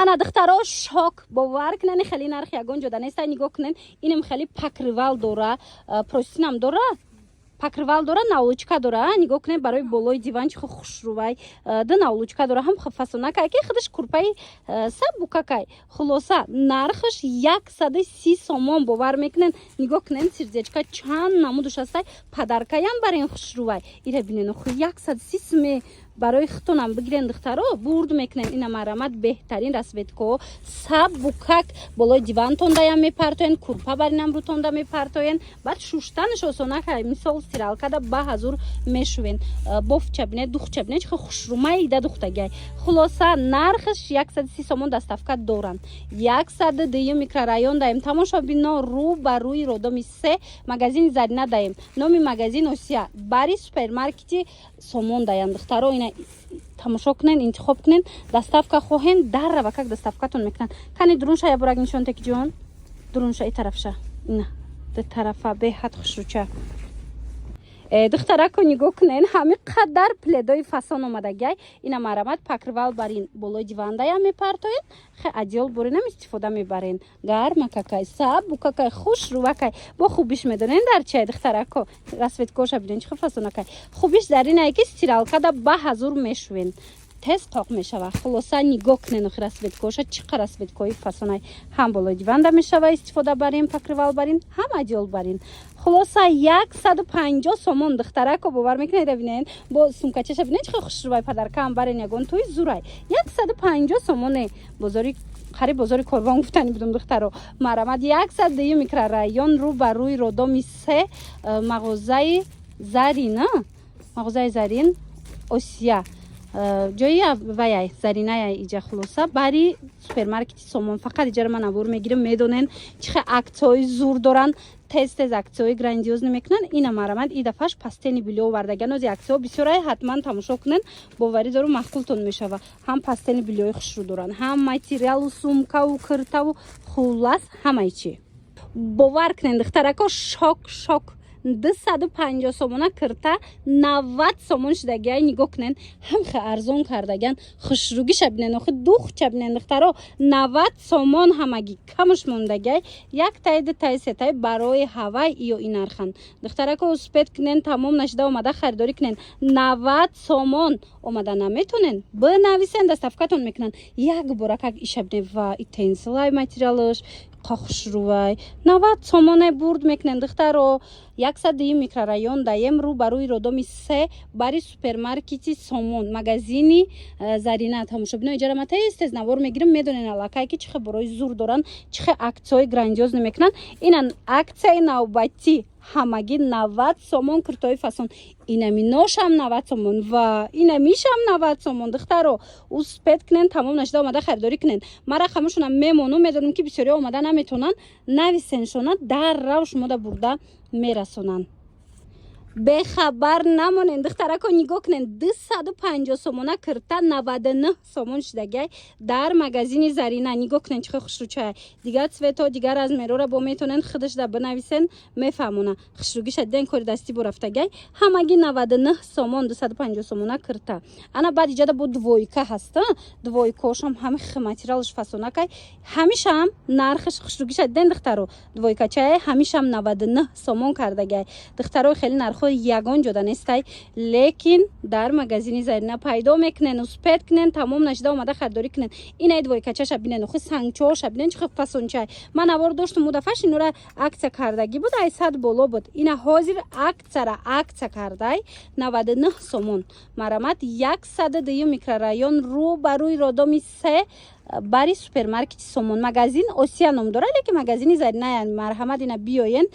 ана духтаро шок бовар кунен хели нарх ягон ҷода неста нигоҳ кунен инам хели покрывал дора простинам дора покрывал дора навлучка дора нигоҳ кунед барои болои диван чихо хушрувай да навлучка дора ҳам фасонакай ки худаш курпаи саб букакай хулоса нархаш 130 сомон бовар мекунен нигоҳ кунен сирзечка чанд намудуш астай падаркаям барин хушрувай ира бинен ху 130 суме барои хитонам бигирен духтаро бурд мекунен ина марамат беҳтарин расветко саб букак болои дивантон даям мепартоен курпа баринам рутонда мепартоен баъд шуштанаш осонакай мисол стиралкада ба ҳазур мешувен бофча бине духча бине чихо хушрумай ида духтагай хулоса нархаш 130 сомон доставка доранд 102 микрорайон даем тамошобино рӯ ба рӯи родоми 3 магазини зарина даем номи магазин осия бари супермаркети сомон даям духтаро ина тамошо кунен интихоб кунен доставка хоҳен даррава как доставкатон мекунанд кани дурунша я бурак нишон теки ҷон дурунша и тарафша ина ду тарафа беҳад хушруча духтарако нигоҳ кунен ҳами қадар пледои фасон омадагай ина марамат покрывал барин болои дивандаям мепартоен хе одеёл боринам истифода мебарен гарма какай саб букакай хушрувакай бо хубиш медонен дар чай духтарако расветкоша биден чихо фасонакай хубиш дар инае ки стиралкада ба ҳазур мешувен тез қоқ мешава хулоса нигоҳ кунен охир расветкоша чӣ қадar расветкои фасонай ҳам болои диванда мешава истифода барин покрывал барин ҳам одеёл барин хулоса 150 сомон духтарако бовар мекунед бинен бо сумкачаша бинен чихо хушрувай падаркаам барин ягон туи зурай 150 сомоне бозори қариб бозори корвон гуфтани будум духтаро марамат 102 микрорайон рӯ ба рӯи родоми 3 мағозаи зарин осия ҷои ваяй заринаяй иҷа хулоса бари супермаркети сомон фақат иҷара ман абур мегирам медонен чихе аксияҳои зур доранд тез аксияҳои грандиозӣ мекунанд ина марамад и дафъаш пастени билё овардаган ози аксияҳо бисёрай ҳатман тамошо кунен боварӣ дору маъқултон мешава ҳам пастени билёи хушрӯ доранд ҳам материалу сумкаву киртаву хулас ҳамаи чи бовар кунен духтарако шок 250 сомона кирта 90 сомон шидагай нигоҳ кунен ҳамхе арзон кардаган хушругиша бинен охи духча бинен духтаро 90 сомон ҳамаги камуш мондагай як тайди тайсетай барои ҳавай иё инархан духтарако успет кунен тамом нашида омада харидорӣ кунен 90 сомон омада наметонен бинависен доставкатон мекунанд як бора как иша бинен ва итенсилай материалаш қохушрувай 90 сомоне бурд мекунен духтаро 102 микрорайон даем рӯ ба рӯи родоми 3 бари супермаркети сомон магазини зарина тамошобино иҷара тез навор мегирам медонен аллакай ки чихе борои зур доранд чихе аксияҳои грандиозӣ мекунанд ина аксияи навбатӣ ҳамаги 90 сомон куртои фасон инами ношам 90 сомон ва инамишам 90 сомон духтаро успет кунен тамом нашида омада харидорӣ кунен мара хамушонам мемонум медонам ки бисёриҳо омада наметонанд нависеншона даррав шумода бурда мерасонанд бехабар намонен духтарако нигоҳ кунен 250 сомона кирта 99 сомон шидагай дар магазини зарина нигоҳ кунен чихо хушручая дигар цвето дигар размерора бо метонен худашда бинависен мефаҳмона хушругиша диден кори дастӣ бо рафтагай ҳамаги 99 сомон 250 сомона кирта ана баъд иҷада бо двойка ҳаста двойкошам ҳами материалаш фасонакай ҳамишам нархаш хушругиша диден духтаро двойкачая ҳамишам 99 сомон кардагай духтаро хели нархо ягон ҷода нестай лекин дар магазини зарина пайдо мекунен успет кунен тамом нашида омада харидорӣ кунен инаи двойкачаша бинен охи сангчоша бинен чихо фасончай ман авор доштум удафаш инора аксия кардагӣ буд ай сад боло буд ина ҳозир аксия кардай 99 сомон марамат 102 микрорайон рӯ ба рӯи родоми 3 бари супермаркети сомон магазин осия ном дора лекин магазини зарина марҳамат ина биёен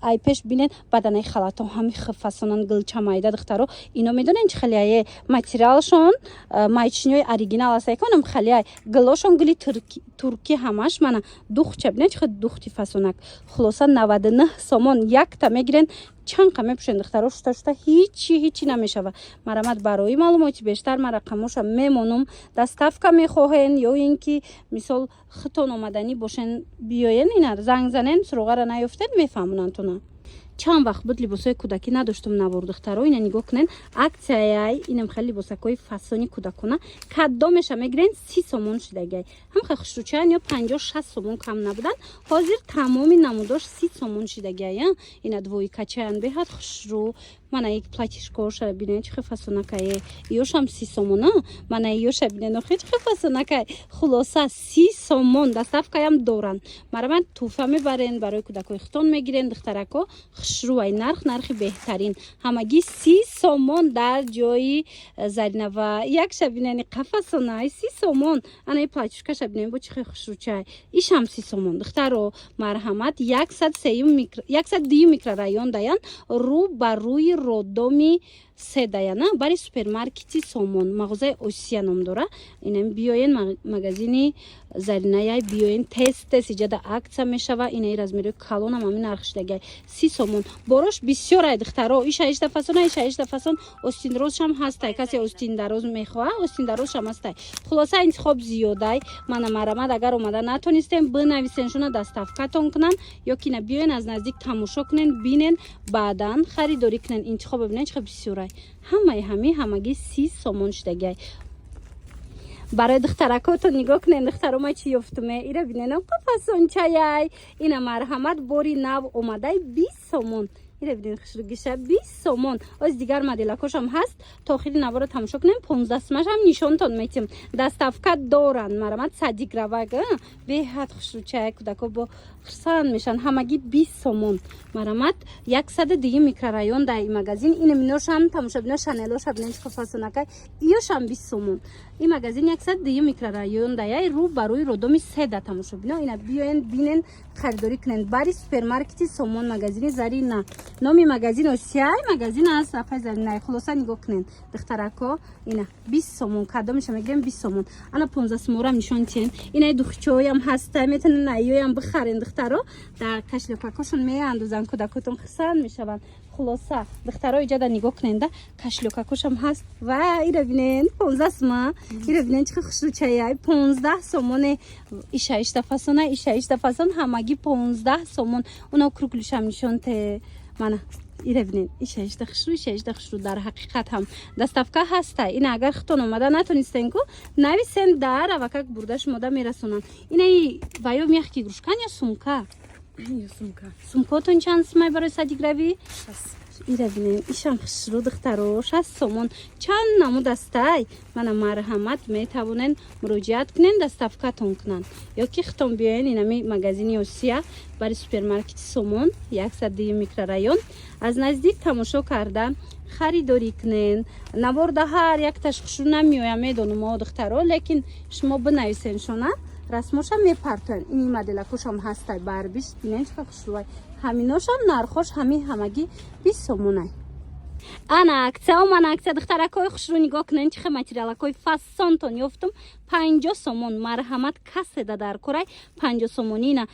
ай пеш бинен баданаи халато ҳами фасонан гилчамайда духтаро ино медонен чи халиае материалшон майчиниҳои оригинал аст яконам халиай гилошон гили турки ҳамаш мана духча бинен чихо духти фасонак хулоса 99 сомон якта мегирен чанқа мепӯшен духтаро шута ҳичи намешава марамат барои маълумоти бештар ма рақамоша мемонум доставка мехоҳен ё ин ки мисол хитон омаданӣ бошен биёен ина занг занен суроғара наёфтен мефаҳмонанд туна чанд вақт буд либосои кӯдакӣ надоштум навор духтаро. Ина нигоҳ кунен, аксияяй инам хеле либосакҳои фасони кӯдакона кадомеша мегирен 30 сомон шидагай. ҳамха хушрӯчаян ё 50-60 сомон кам набудан. ҳозир тамоми намудош 30 сомон шидагай. ина двоикачаян беҳад хушрӯ. мана як платишкоша бинен чихе фасонакае ёшам 30 сомон. мана ёша бинен охи чихе фасонакай. хулоса 30 сомон доставкаям доран. марамат туфа мебарен барои кӯдакои хитон мегирен духтарако хушрӯай нархи беҳтарин ҳамагӣ 30 сомон дар ҷои Заринава. якша бинени қафасонай 30 сомон. ана и платишкаша бинен бо чихе хушрӯчай ишам 30 сомон духтаро марҳамат 102 микрорайон даян рӯ ба рӯи родоми се даяна бари супермаркети Сомон мағозаи Осия ном дора. инам биёен магазини Заринаяй биёен тест иҷада акция мешава. инаи размери калонам ҳамин нархшидагай 30 сомон. борош бисёрай духтаро иша фасона иша фасон остинрозшам ҳастай. касе остиндароз мехоҳа остиндарозшам ҳастай. хулоса интихоб зиёдай. мана марамад агар омада натонистем бинависен шуна доставкатон кунан ё ки на биёен аз наздик тамошо кунен бинен баъдан харидорӣ кунен. интихоб бибинен чиқа бисёрай ҳамагӣ 30 сомон шидагай. барои духтаракотон нигоҳ кунен духтаромай чи ёфтуме ира биненам қафасончаяй. ина марҳамат бори нав омадай 20 сомон. ира бинен хушрӯгиша 20 сомон. оз дигар моделакошам ҳаст. то охири навора тамошо кунем 15 сомашам нишонтон метим. доставка доран марамат садиграваг беҳад хушрӯчаяй кӯдако бо хурсанд мешан ҳамагӣ 20 сомон. марамат 102 микрорайон дар ин магазин. ина миношам тамошо бино шанелоша бинен чи фасонакай иёшам 20 сомон. ин магазин 102 микрорайон даяй рӯ ба рӯи родоми седа тамошо бино. ина биёен бинен харидорӣ кунен бари супермаркети Сомон магазини Зарина. номи магазин Осияй магазин аст сафҳаи Заринай. хулоса нигоҳ кунен духтарако ина 20 сомон кадомеша мегирем 20 сомон. ана 15 сомонам нишон тиен. ина духчоям ҳаста метавонен айёям бихарен духтаро дар кашлёкакошон меандозан кӯдакотон хисанд мешаванд. хулоса духтаро иҷада нигоҳ куненда кашлёкакошам ҳаст. ва ира бинен 15 сома. ира бинен чихе хушрӯчаяй 15 сомоне иша фасона иша фасон ҳамагӣ 15 сомон. уна круглишам нишонте мана ира бинен иша хушрӯ дар ҳақиқат ҳам доставка ҳастай. ина агар хитон омада натонистен ку нависен дар авакак бурда шумода мерасонанд. ина ваё мехки игрушкан ё сумка сумкотон чанд сомай барои садигравӣ ира бинен ишам хушрӯ духтаро 60 сомон чанд намуд астай. мана марҳамат метавонен муроҷиат кунен доставкатон кунанд ё ки хитон биёен инами магазини Осия бари супермаркети Сомон 102 микрорайон аз наздик тамошо карда харидорӣ кунен. наворда ҳар якташ хушрӯ намеоям медонум духтаро лекин шумо бинависен шона расмоша мепартоян. ин моделакошам ҳастай барбиш бинен чиқа хушрӯай. ҳаминошам нархош ҳамагӣ 20 сомонай. ана акция духтаракои хушрӯ нигоҳ кунен чихе материалакои фасонтон ёфтум 50 сомон марҳамат каседа дар корай 50 сомони ина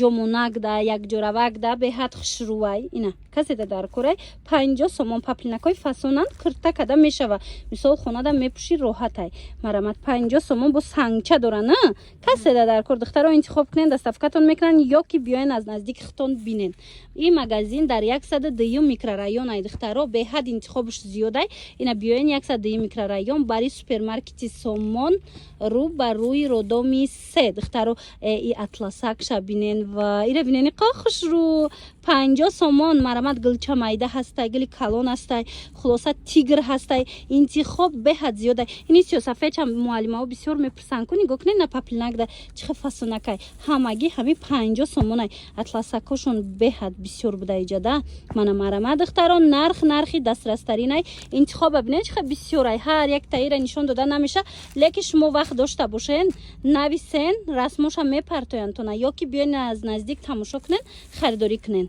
ҷомунакда якҷоравакда беҳад хушрӯай. ина каседа дар корай 50 сомон паплинакои фасонан кирта када мешава. мисол хонада мепӯши роҳатай. марҳамат 50 сомон бо сангча доран каседа дар кор духтаро интихоб кунен доставкатон мекунан ё ки биёен аз наздик хитон бинен. ин магазин дар 102 микрорайон ай духтаро беҳад интихобш зиёдай. ина биёен 102 микрорайон бари супермаркети Сомон рӯ ба рӯи родоми се духтаро и атласакша бинен ва ира бинени қа хушрӯ 50 сомон марамат гилча майда ҳастай гили калон ҳастай хулоса тигр ҳастай интихоб беҳад зиёдай. ини сиёсафедчам муаллимаҳо бисёр мепурсанд ку нигоҳ кунед на паплинакда чихе фасонакай ҳамагӣ ҳами 50 сомонай атласакошон беҳад бисёр буда иҷада. мана марамат духтаро нархи дастрастаринай интихоба бинед чихе бисёрай. ҳар як таира нишон дода намеша лекин шумо вақт дошта бошен нависен расмоша мепартояндтона ё ки биёен аз наздик тамошо кунен харидорӣ кунен.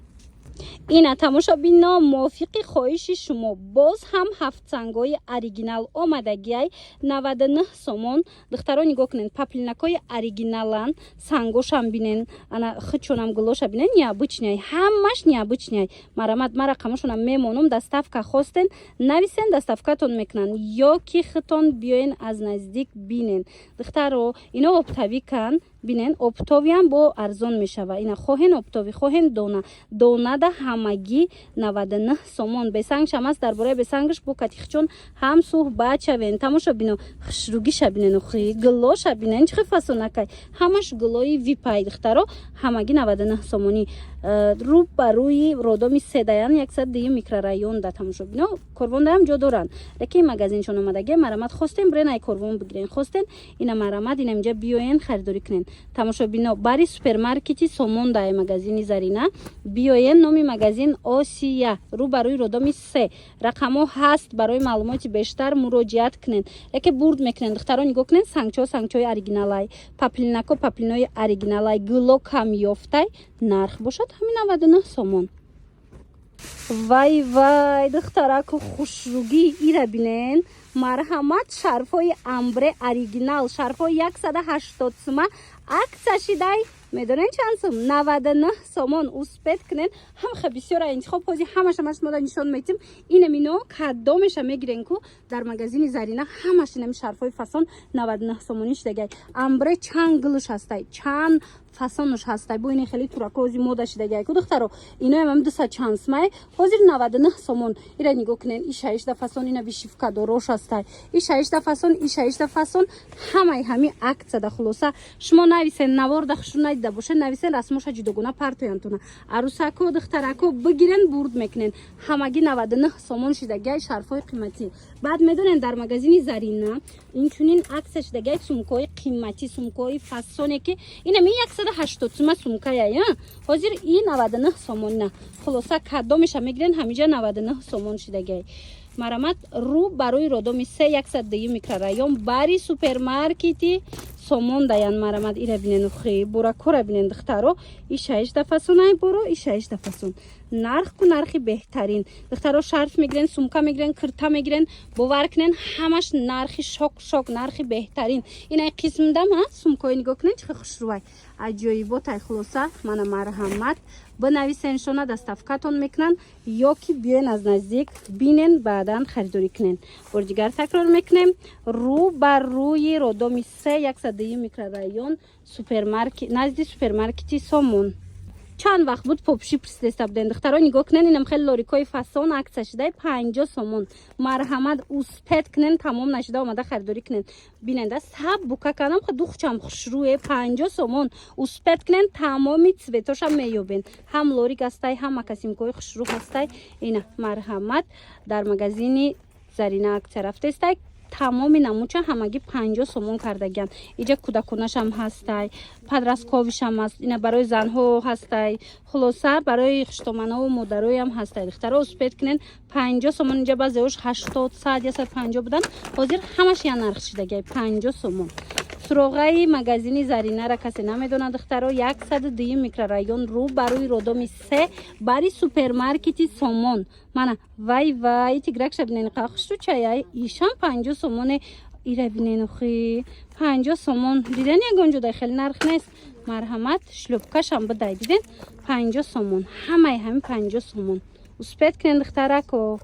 ина тамошобино мувофиқи хоҳиши шумо боз ҳам ҳафтсангои оригинал омадагиай 99 сомон. духтаро нигоҳ кунен паплинакои оригиналан сангошам бинен ана хичонам гулоша бинен необычняй ҳамаш необычняй. марамат ма рақамошонам мемонум доставка хостен нависен доставкатон мекунан ё ки хитон биёен аз наздик бинен. духтаро ино обтавикан бинен оптови ҳам бо арзон мешава. Ина хоҳен оптови, хоҳен дона. Донада ҳамагӣ 99 сомон. Бесанг шамас дар бораи бесангш бо катихчон ҳам суҳбат шавен. Тамошо бино хушругӣ шабинен ухи. Гило шабинен чихи фасонакай. Ҳамаш гилои випай духтаро ҳамагӣ 99 сомонӣ. Рӯ ба рӯи родоми седаян 110 микрорайон да тамошо бино. Корвонда ҳам ҷо доранд. Леки магазиншон омадаги марамат хостен брен ай корвон бигирен хостен ина марамат ина инҷа биёен харидорӣ кунен. Тамошо бино бари супермаркети Сомон дай магазини Зарина биёен номи магазин Осия рӯ ба рӯи родоми 3 рақамо ҳаст барои маълумоти бештар муроҷиат кунен. Яке бурд мекунен духтаро нигоҳ кунен сангчои оригиналай паплинако паплинои оригиналай гило кам ёфтай нарх бошад ҳамин 99 сомон. Вай духтараку хушругӣ ира бинен марҳамат шарфҳои амбре оригинал шарфҳои 180 сума аксияши дай медонен чанд сум 99 сомон успет кунен ҳамха бисёра интихоб ҳози ҳамаша мода нишон метим ина мино кадомеша мегирен ку дар магазини Зарина ҳамаш инами шарфҳои фасон 99 сомонӣ шидагай амбре чанд гилуш ҳастай чанд фасонуш ҳастай бо ини хеле тураковози мода шидагай ку духтаро иноям ам 200 чанд сумай ҳозир 99 сомон ира нигоҳ кунен ишаишда фасон ина вишивкадорош ҳастай ишаишда фасон ҳамаи ҳами аксияда хулоса шумо нависен наворда хушу надида бошед нависен расмоша ҷудогона партоянтона арусако духтарако бигирен бурд мекунен ҳамагӣ 99 сомон шидагай шарфҳои қиматӣ баъд медонен дар магазини Зарина инчунин аксия шидагай сумкаҳои қиматӣ сумкаҳои фасоне ки инами 180 сума сумкая ҳозир и 99 сомон на хулоса кадомеша мегирен ҳамиҷа 99 сомон шидагай марамат рӯ ба рӯи родоми 3 110 микрорайон бари супермаркети Сомон даян марамат ира бинен ухи буракора бинен духтаро ишаишда фасон ай боро ишаишда фасон нарх ку нархи беҳтарин духтаро шарф мегирен сумка мегирен кирта мегирен бовар кунен ҳамаш нархи шок нархи беҳтарин инай қисмдам сумкаи нигоҳ кунен чихи хушрӯвай аҷоиботай хулоса мана марҳамат бинависен шона доставкатон мекунанд ё ки биёен аз наздик бинен баъдан харидорӣ кунен бори дигар такрор мекунем рӯ ба рӯи родоми 3 110 микрорайон супермаркет назди супермаркети Сомон чанд вақт буд попши пристеста буден духтаро нигоҳ кунен инам хеле лорикои фасон аксия шидай 50 сомон марҳамат успет кунен тамом нашуда омада харидорӣ кунен биненда саб бука канам духчам хушрӯе 50 сомон успет кунен тамоми цветоша меёбен ҳам лорик ҳастай ҳам макасимкаҳои хушрӯ ҳастай ина марҳамат дар магазини Зарина аксия рафтестай тамоми намуча ҳамагӣ 50 сомон кардагиян иҷа кӯдаконашам ҳастай падрастковишам ҳаст ина барои занҳо ҳастай хулоса барои хуштоманову модароям ҳастай духтаро успет кунен 50 сомон иҷа баъзеош 80 100 150 будан ҳозир ҳамаш я нарх шидагай 50 сомон суроғаи магазини Заринара касе намедонад духтаро 110 микрорайон рӯ ба рӯи родоми 3 бари супермаркети Сомон мана вай тигракша бинен қахушу чаяй ишам 50 сомоне ира бинен ухи 50 сомон диден ягон ҷода хеле нарх нест марҳамат шлёпкашам бидай диден 50 сомон ҳамаи ҳами 50 сомон успет кунен духтарако